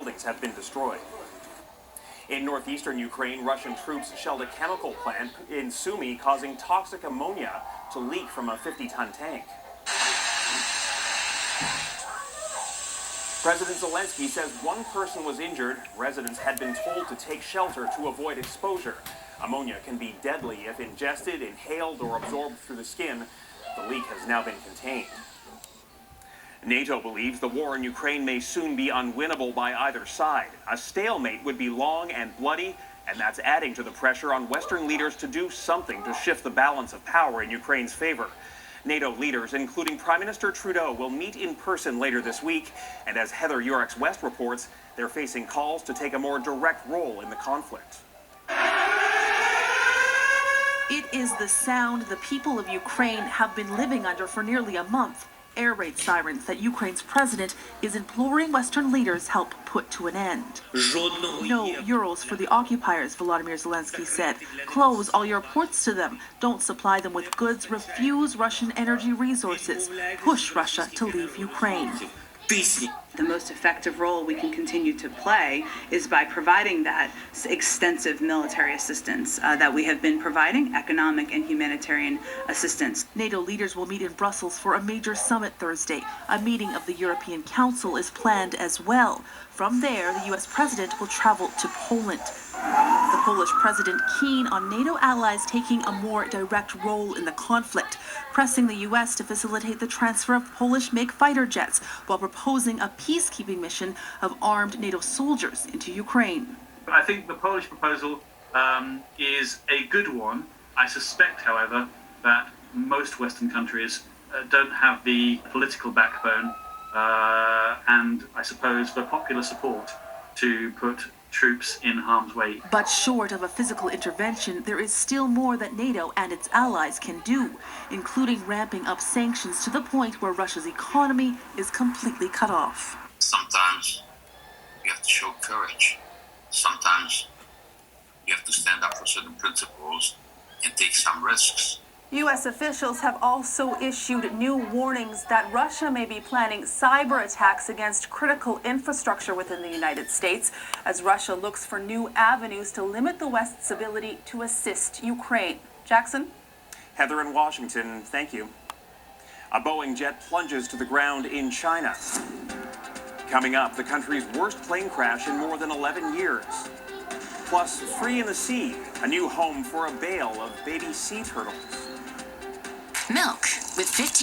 buildings have been destroyed. In northeastern Ukraine, Russian troops shelled a chemical plant in Sumy, causing toxic ammonia to leak from a 50-ton tank. President Zelensky says one person was injured. Residents had been told to take shelter to avoid exposure. Ammonia can be deadly if ingested, inhaled, or absorbed through the skin. The leak has now been contained. NATO believes the war in Ukraine may soon be unwinnable by either side. A stalemate would be long and bloody, and that's adding to the pressure on Western leaders to do something to shift the balance of power in Ukraine's favor. NATO leaders, including Prime Minister Trudeau, will meet in person later this week, and as Heather Yurex West reports, they're facing calls to take a more direct role in the conflict. It is the sound the people of Ukraine have been living under for nearly a month. Air raid sirens that Ukraine's president is imploring Western leaders help put to an end. No euros for the occupiers, Volodymyr Zelensky said. Close all your ports to them. Don't supply them with goods. Refuse Russian energy resources. Push Russia to leave Ukraine. The most effective role we can continue to play is by providing that extensive military assistance that we have been providing, economic and humanitarian assistance. NATO leaders will meet in Brussels for a major summit Thursday. A meeting of the European Council is planned as well. From there, the U.S. president will travel to Poland. The Polish president keen on NATO allies taking a more direct role in the conflict, pressing the U.S. to facilitate the transfer of Polish-make fighter jets while proposing a peacekeeping mission of armed NATO soldiers into Ukraine. I think the Polish proposal is a good one. I suspect, however, that most Western countries don't have the political backbone and, I suppose, the popular support to put troops in harm's way. But short of a physical intervention, there is still more that NATO and its allies can do, including ramping up sanctions to the point where Russia's economy is completely cut off. Sometimes you have to show courage. Sometimes you have to stand up for certain principles and take some risks. U.S. officials have also issued new warnings that Russia may be planning cyber attacks against critical infrastructure within the United States as Russia looks for new avenues to limit the West's ability to assist Ukraine. Jackson? Heather in Washington, thank you. A Boeing jet plunges to the ground in China. Coming up, the country's worst plane crash in more than 11 years. Plus, Free in the Sea, a new home for a bale of baby sea turtles. Milk with 15